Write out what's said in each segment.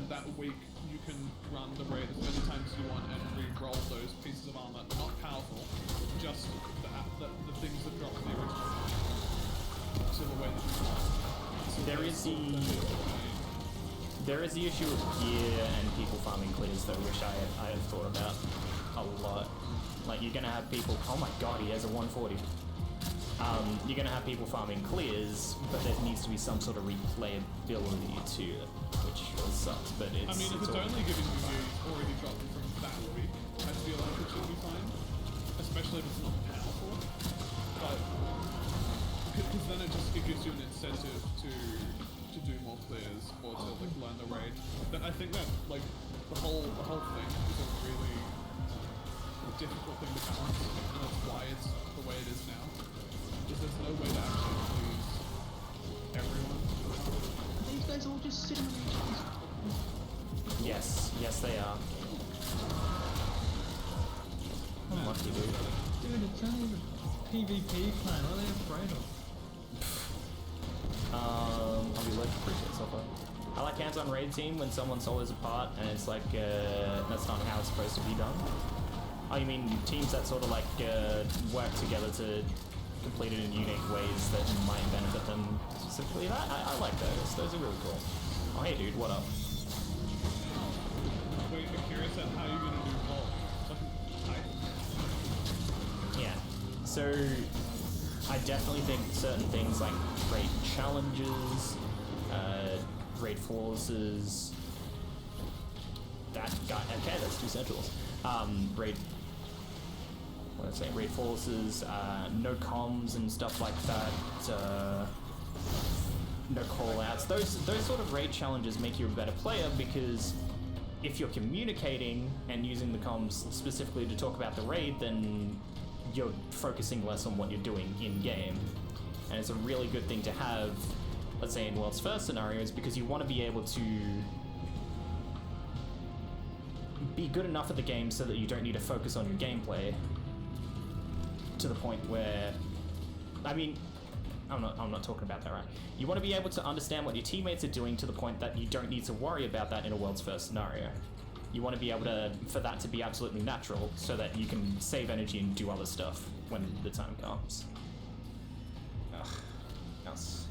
then that week you can run the raid as many times as you want and re-roll those pieces of armor. Not powerful, just the things that drop the original. So the way that you want. So there is the issue of gear and people farming clears that I wish I had thought about a lot. Like, you're gonna have people, oh my god, he has a 140. You're gonna have people farming clears, but there needs to be some sort of replayability to it, which really sucks, but it's... I mean, if it's only giving you gear already dropped from that week, I feel like it should be fine. Especially if it's not powerful. But, because then it gives you an incentive to do more clears or to like learn the raid. But I think that like the whole thing is a really difficult thing to balance, and that's why it's the way it is now. Because there's no way to actually please everyone. These guys all just sitting on each other. Yes they are. Unlucky, dude. Dude, it's only the PvP clan. What are they afraid of? I'll be left to appreciate so far. I like hands-on raid team when someone's solos apart and it's like, that's not how it's supposed to be done. Oh, you mean teams that sort of like, work together to complete it in unique ways that might benefit them specifically? I like those. Those are really cool. Oh, hey dude, what up? Wait, I'm curious at how you're gonna do all. Yeah. So, I definitely think certain things like raid challenges, raid forces, that guy, okay, that's two centrals. Raid forces, no comms and stuff like that, no call-outs. Those sort of raid challenges make you a better player because if you're communicating and using the comms specifically to talk about the raid, then you're focusing less on what you're doing in-game. And it's a really good thing to have, let's say in World's First scenarios, because you want to be able to be good enough at the game so that you don't need to focus on your gameplay to the point where, I mean, I'm not talking about that, right? You want to be able to understand what your teammates are doing to the point that you don't need to worry about that in a World's First scenario. You want to be able to, for that to be absolutely natural so that you can save energy and do other stuff when the time comes. Ugh. Else.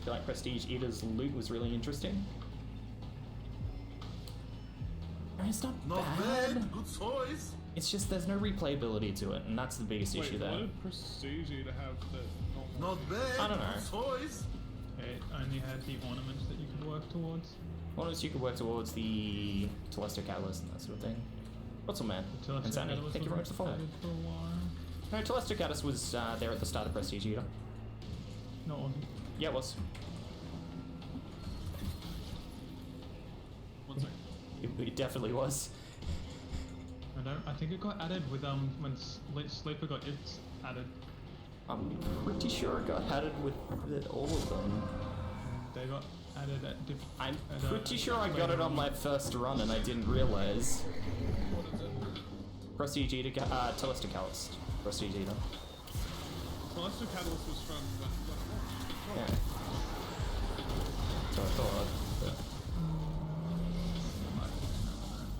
I feel like Prestige Eater's loot was really interesting. It's not bad. Good choice. It's just there's no replayability to it, and that's the biggest issue there. What did Prestige to have that normal? Not bad. I don't know. Good choice. It only had the ornaments that you could work towards. Ornaments you could work towards the Telesto Catalyst and that sort of thing. What's up, man? And Sandy, thank you very much for following. For a while. No, Telesto Catalyst was there at the start of Prestige Eater. No, it wasn't. Yeah, it was. One second. It definitely was. I think it got added with when Sleeper got its added. I'm pretty sure it got added with all of them. They got added at different. I'm pretty sure I got it on my first run and I didn't realize. What is it? Prestige Eater, Telesto Catalyst. Prestige Eater. Telesto Catalyst was from when Yeah. So I thought. But...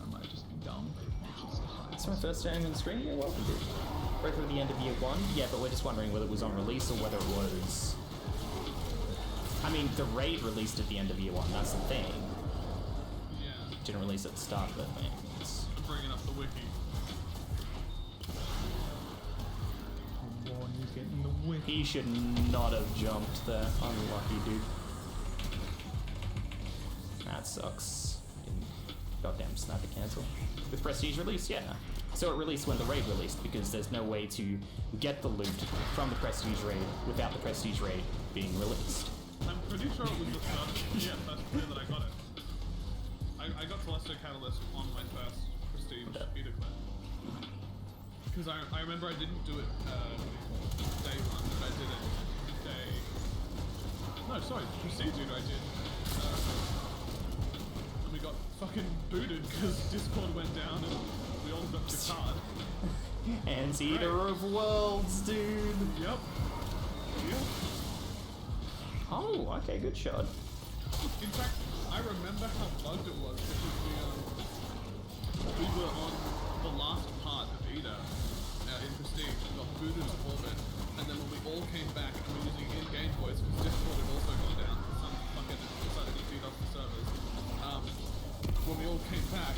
I might just be dumb. It's my first time on screen. You're welcome, dude. Right through the end of year one. Yeah, but we're just wondering whether it was on release or whether it was. I mean, the raid released at the end of year one. That's the thing. Yeah. Didn't release at the start of it. Man. Bringing up the wiki. Warren, he's getting the whip. He should not have jumped there. Unlucky, dude. That sucks. Goddamn snapper cancel. With Prestige release, yeah. So it released when the raid released because there's no way to get the loot from the Prestige raid without the Prestige raid being released. I'm pretty sure it was the start. Yeah, that's the way that I got it. I got Telesto Catalyst on my first Prestige Eater clip. Because I remember I didn't do it day one, but I did it day... No, sorry, Prestige Eater I did. And we got fucking booted because Discord went down and we all got guitarred. And Eater of Worlds, dude! Yep. Yep. Oh, okay, good shot. In fact, I I remember how bugged it was because we were on the last part of Eda in Prestige and got booted to orbit, and then when we all came back and we were using in-game voice because Discord had also gone down because some fucking decided to beat off the servers. When we all came back,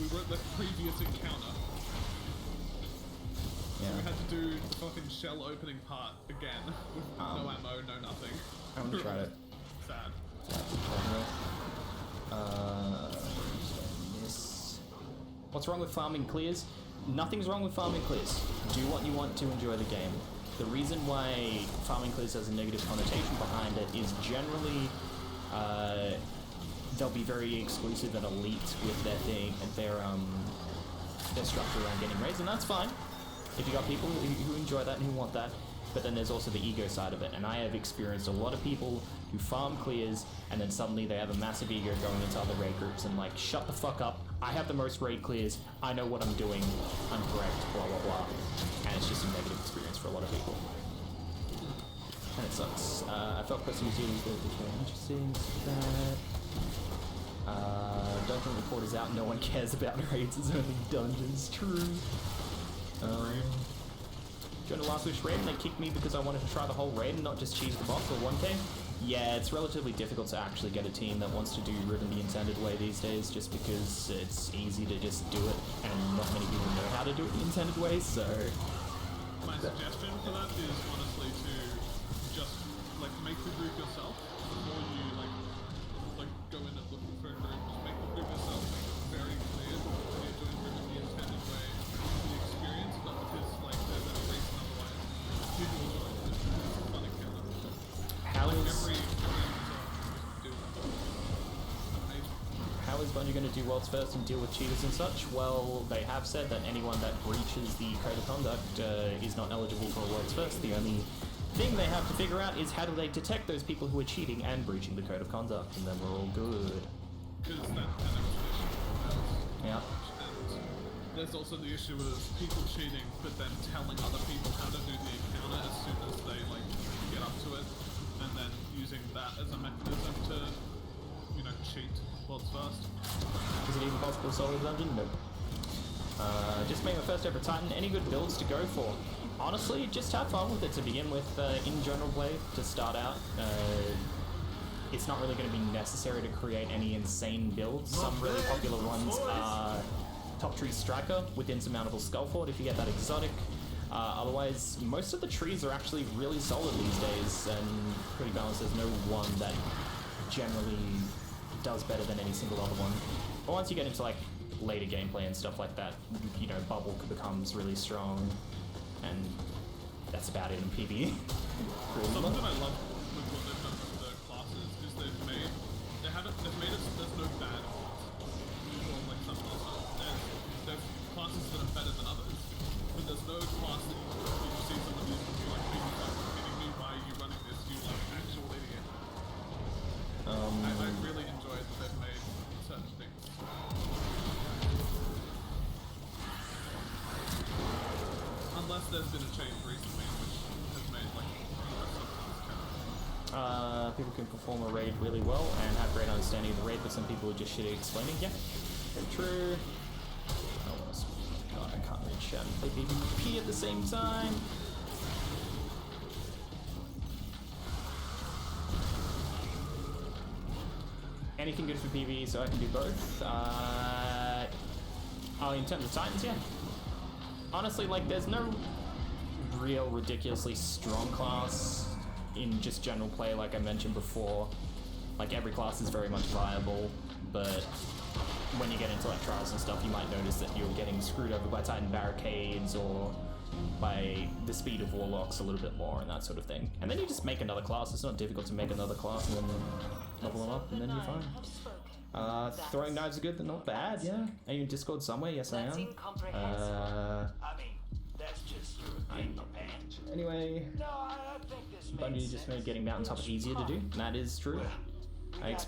we were at the previous encounter. Yeah. We had to do the fucking shell opening part again with no ammo, no nothing. I haven't tried it. Sad. Miss. What's wrong with farming clears? Nothing's wrong with farming clears. Do what you want to enjoy the game. The reason why farming clears has a negative connotation behind it is generally they'll be very exclusive and elite with their thing and their structure around getting raids, and that's fine. If you got people who enjoy that and who want that, but then there's also the ego side of it, and I have experienced a lot of people who farm clears and then suddenly they have a massive ego going into other raid groups and like, shut the fuck up, I have the most raid clears, I know what I'm doing, I'm correct, blah blah blah. And it's just a negative experience for a lot of people. And it sucks. I felt Question Museum was very interesting. Dungeon report is out, no one cares about raids, it's only dungeons, true. Joined the Last Wish raid and they kicked me because I wanted to try the whole raid and not just cheese the boss or 1k. Yeah, it's relatively difficult to actually get a team that wants to do Riven the intended way these days, just because it's easy to just do it and not many people know how to do it the intended way, so... My suggestion for that is honestly to just like make the group yourself before you like go in and look for a group. Just make the group yourself, make it very clear that you're doing Riven the intended way for the experience, not because like there's any reason otherwise. People will join it. It's a fun encounter. How Like is... every do that. Amazing. How is Bungie going to do worlds first and deal with cheaters and such? Well, they have said that anyone that breaches the code of conduct is not eligible for a worlds first. The only thing they have to figure out is how do they detect those people who are cheating and breaching the code of conduct, and then we're all good. Because that was an issue. Yeah. And there's also the issue of people cheating, but then telling other people how to do the encounter as soon as they like get up to it, and then using that as a mechanism to, you know, cheat world's first. Is it even possible to solo dungeon? Nope. Just make my first ever Titan. Any good builds to go for? Honestly, just have fun with it to begin with. In general play, to start out, it's not really going to be necessary to create any insane builds. Some really popular ones are Top Tree Striker with Insurmountable Skullfort if you get that exotic. Otherwise, most of the trees are actually really solid these days and pretty balanced. There's no one that generally does better than any single other one. But once you get into like later gameplay and stuff like that, you know, Bubble becomes really strong, and that's about it in PvE. Something that I love with what they've done with the classes is they've made it so there's no bad classes. Or like some classes. There's classes that are better than others, but there's no class that you see someone use and you're like, are you fucking kidding me? Why are you running this? You like actual idiot. I really enjoyed that they've made certain things. Unless there's been a change recently which has made like something count. People can perform a raid really well and have great understanding of the raid, but some people are just shitty at explaining. Yeah, very true. Oh, God, I can't read chat and play PvP at the same time. Anything good for PvE, so I can do both. In terms of Titans, yeah. Honestly, like, there's no real ridiculously strong class in just general play, like I mentioned before. Like, every class is very much viable, but when you get into like trials and stuff, you might notice that you're getting screwed over by Titan barricades or by the speed of warlocks a little bit more and that sort of thing. And then you just make another class. It's not difficult to make another class and then level them up, and then you're fine. Throwing knives are good, they're not bad, yeah. Are you in Discord somewhere? Yes, I am. That's just your opinion, man. Anyway, No, I think this Bungie just made getting mountaintop easier to do, and that is true. I experienced